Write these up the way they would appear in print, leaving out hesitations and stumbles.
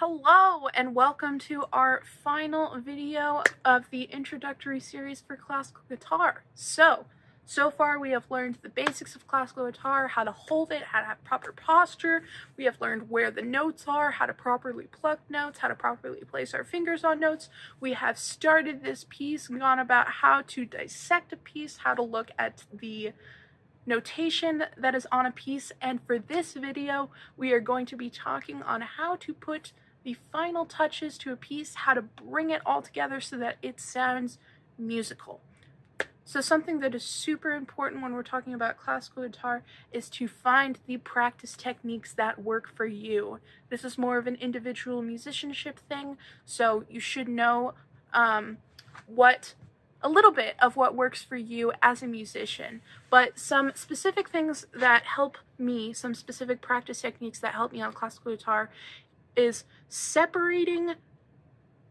Hello and welcome to our final video of the introductory series for classical guitar. So far we have learned the basics of classical guitar, how to hold it, how to have proper posture. We have learned where the notes are, how to properly pluck notes, how to properly place our fingers on notes. We have started this piece, gone about how to dissect a piece, how to look at the notation that is on a piece, and for this video we are going to be talking on how to put the final touches to a piece, how to bring it all together so that it sounds musical. So something that is super important when we're talking about classical guitar is to find the practice techniques that work for you. This is more of an individual musicianship thing, so you should know a little bit of what works for you as a musician, but some specific things that help me, some specific practice techniques that help me on classical guitar is separating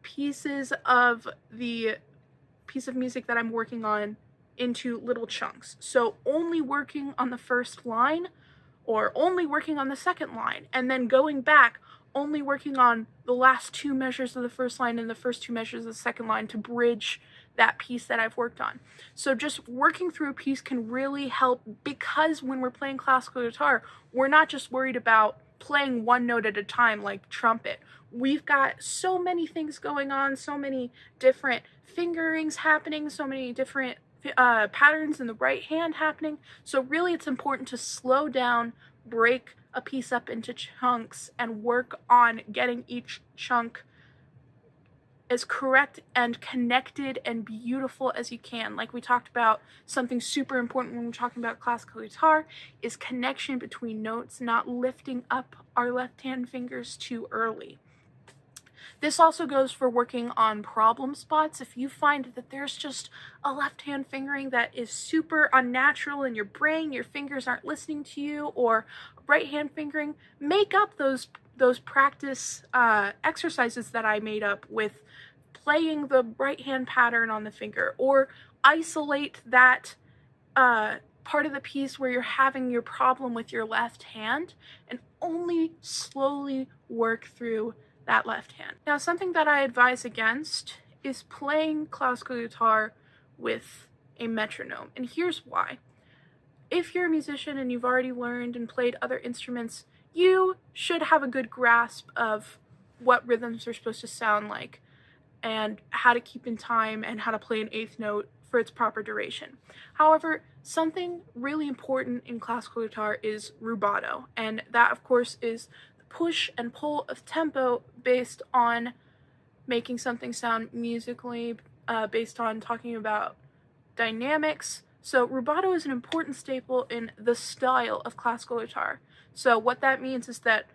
pieces of the piece of music that I'm working on into little chunks. So only working on the first line or only working on the second line, and then going back only working on the last two measures of the first line and the first two measures of the second line to bridge that piece that I've worked on. So just working through a piece can really help, because when we're playing classical guitar, we're not just worried about playing one note at a time like trumpet. We've got so many things going on, so many different fingerings happening, so many different patterns in the right hand happening. So really it's important to slow down, break a piece up into chunks, and work on getting each chunk as correct and connected and beautiful as you can. Like we talked about, something super important when we're talking about classical guitar is connection between notes, not lifting up our left hand fingers too early. This also goes for working on problem spots. If you find that there's just a left hand fingering that is super unnatural in your brain, your fingers aren't listening to you, or right hand fingering, make up those practice exercises that I made up with playing the right hand pattern on the finger, or isolate that part of the piece where you're having your problem with your left hand and only slowly work through that left hand. Now, something that I advise against is playing classical guitar with a metronome, and here's why. If you're a musician and you've already learned and played other instruments, you should have a good grasp of what rhythms are supposed to sound like and how to keep in time and how to play an eighth note for its proper duration. However, something really important in classical guitar is rubato, and that of course is the push and pull of tempo based on making something sound musically, based on talking about dynamics. So rubato is an important staple in the style of classical guitar. So what that means is that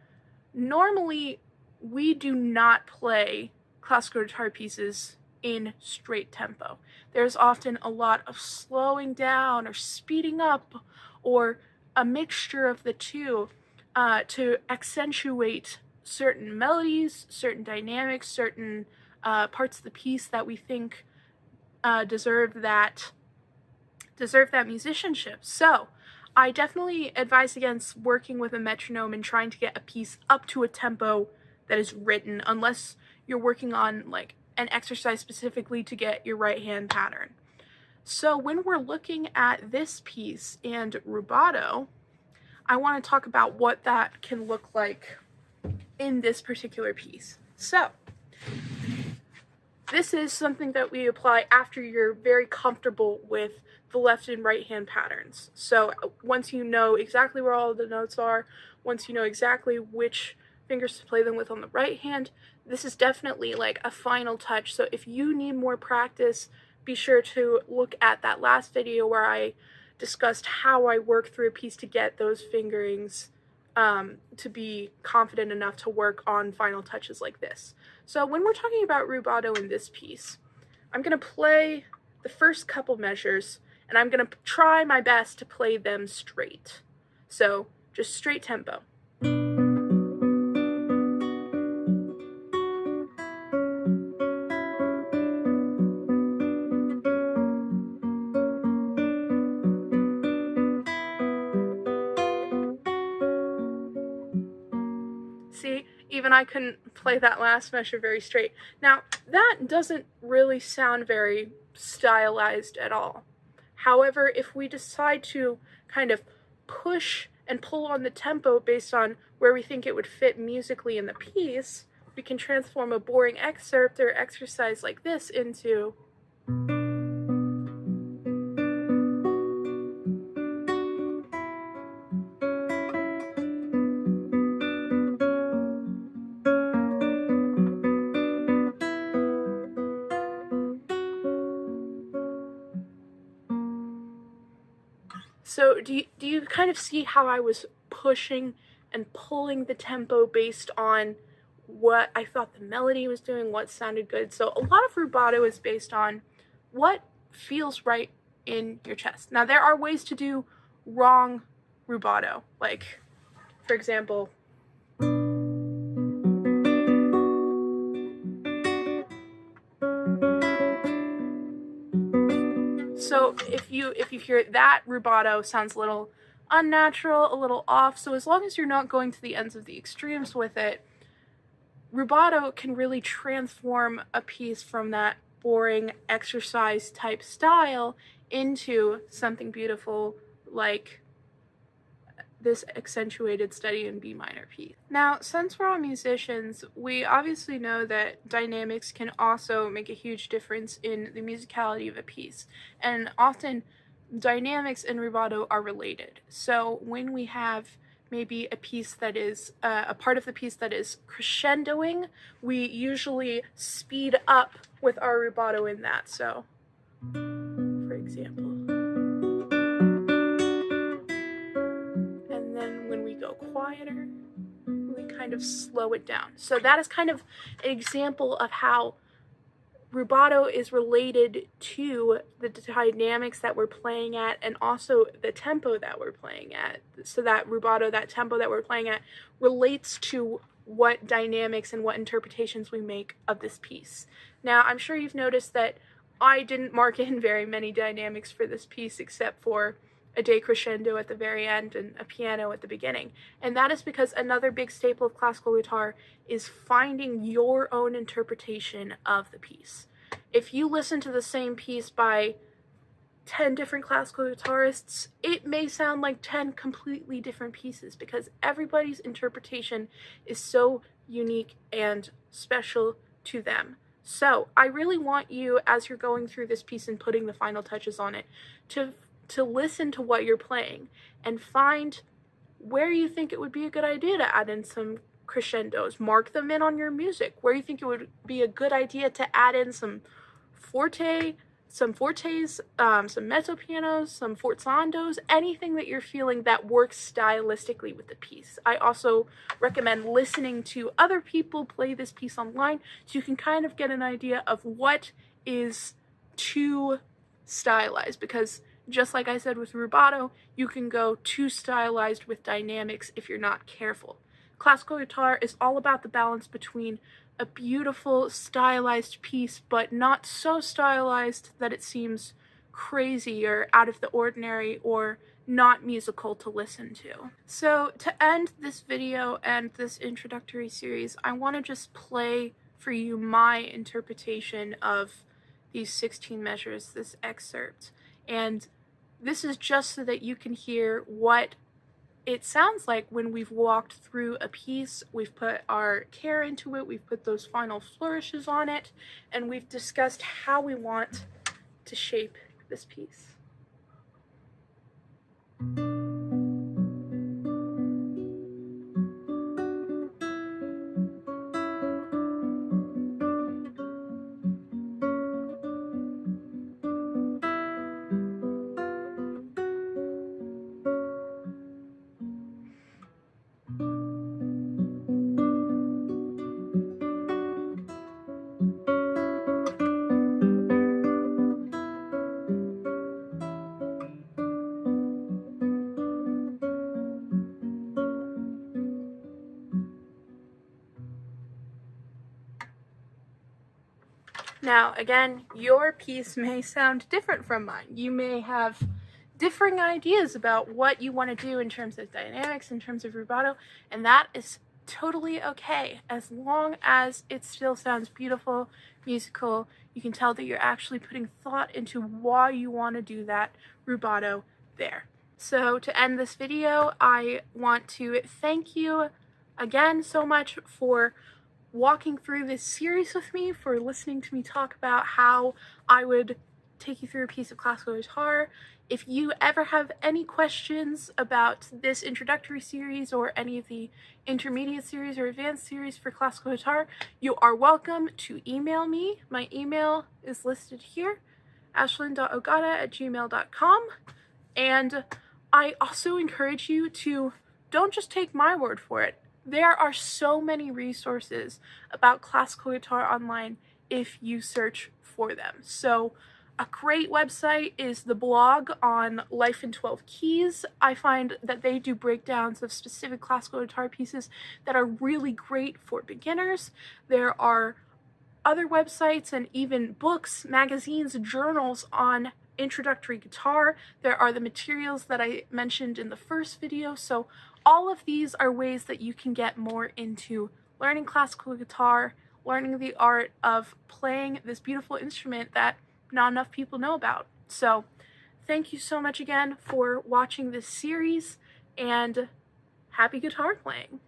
normally we do not play classical guitar pieces in straight tempo. There's often a lot of slowing down or speeding up, or a mixture of the two to accentuate certain melodies, certain dynamics, certain parts of the piece that we think deserve that musicianship. So I definitely advise against working with a metronome and trying to get a piece up to a tempo that is written, unless you're working on like an exercise specifically to get your right hand pattern. So when we're looking at this piece and rubato, I want to talk about what that can look like in this particular piece. So this is something that we apply after you're very comfortable with the left and right hand patterns. So once you know exactly where all of the notes are, once you know exactly which fingers to play them with on the right hand, this is definitely like a final touch. So if you need more practice, be sure to look at that last video where I discussed how I work through a piece to get those fingerings to be confident enough to work on final touches like this. So when we're talking about rubato in this piece, I'm going to play the first couple measures, and I'm going to try my best to play them straight. So just straight tempo. See, even I couldn't play that last measure very straight. Now, that doesn't really sound very stylized at all. However, if we decide to kind of push and pull on the tempo based on where we think it would fit musically in the piece, we can transform a boring excerpt or exercise like this into So do you kind of see how I was pushing and pulling the tempo based on what I thought the melody was doing, what sounded good? So a lot of rubato is based on what feels right in your chest. Now, there are ways to do wrong rubato, like, for example, so if you hear that rubato sounds a little unnatural, a little off. So as long as you're not going to the ends of the extremes with it, rubato can really transform a piece from that boring exercise type style into something beautiful like this accentuated study in B minor piece. Now, since we're all musicians, we obviously know that dynamics can also make a huge difference in the musicality of a piece, and often dynamics and rubato are related. So when we have maybe a piece that is a part of the piece that is crescendoing, we usually speed up with our rubato in that. So, for example, and then when we go quieter, we kind of slow it down. So that is kind of an example of how rubato is related to the dynamics that we're playing at and also the tempo that we're playing at. So that rubato, that tempo that we're playing at, relates to what dynamics and what interpretations we make of this piece. Now, I'm sure you've noticed that I didn't mark in very many dynamics for this piece except for a decrescendo at the very end and a piano at the beginning. And that is because another big staple of classical guitar is finding your own interpretation of the piece. If you listen to the same piece by 10 different classical guitarists, it may sound like 10 completely different pieces because everybody's interpretation is so unique and special to them. So I really want you, as you're going through this piece and putting the final touches on it, to listen to what you're playing and find where you think it would be a good idea to add in some crescendos. Mark them in on your music. Where you think it would be a good idea to add in some fortes, some mezzo pianos, some forzandos, anything that you're feeling that works stylistically with the piece. I also recommend listening to other people play this piece online so you can kind of get an idea of what is too stylized, because just like I said with rubato, you can go too stylized with dynamics if you're not careful. Classical guitar is all about the balance between a beautiful stylized piece, but not so stylized that it seems crazy or out of the ordinary or not musical to listen to. So to end this video and this introductory series, I want to just play for you my interpretation of these 16 measures, this excerpt. And this is just so that you can hear what it sounds like when we've walked through a piece, we've put our care into it, we've put those final flourishes on it, and we've discussed how we want to shape this piece. Now, again, your piece may sound different from mine. You may have differing ideas about what you want to do in terms of dynamics, in terms of rubato, and that is totally okay, as long as it still sounds beautiful, musical. You can tell that you're actually putting thought into why you want to do that rubato there. So to end this video, I want to thank you again so much for walking through this series with me, for listening to me talk about how I would take you through a piece of classical guitar. If you ever have any questions about this introductory series or any of the intermediate series or advanced series for classical guitar, you are welcome to email me. My email is listed here, ashlyn.ogata@gmail.com. And I also encourage you to don't just take my word for it. There are so many resources about classical guitar online if you search for them. So a great website is the blog on Life in 12 Keys. I find that they do breakdowns of specific classical guitar pieces that are really great for beginners. There are other websites and even books, magazines, journals on introductory guitar. There are the materials that I mentioned in the first video. So all of these are ways that you can get more into learning classical guitar, learning the art of playing this beautiful instrument that not enough people know about. So thank you so much again for watching this series, and happy guitar playing.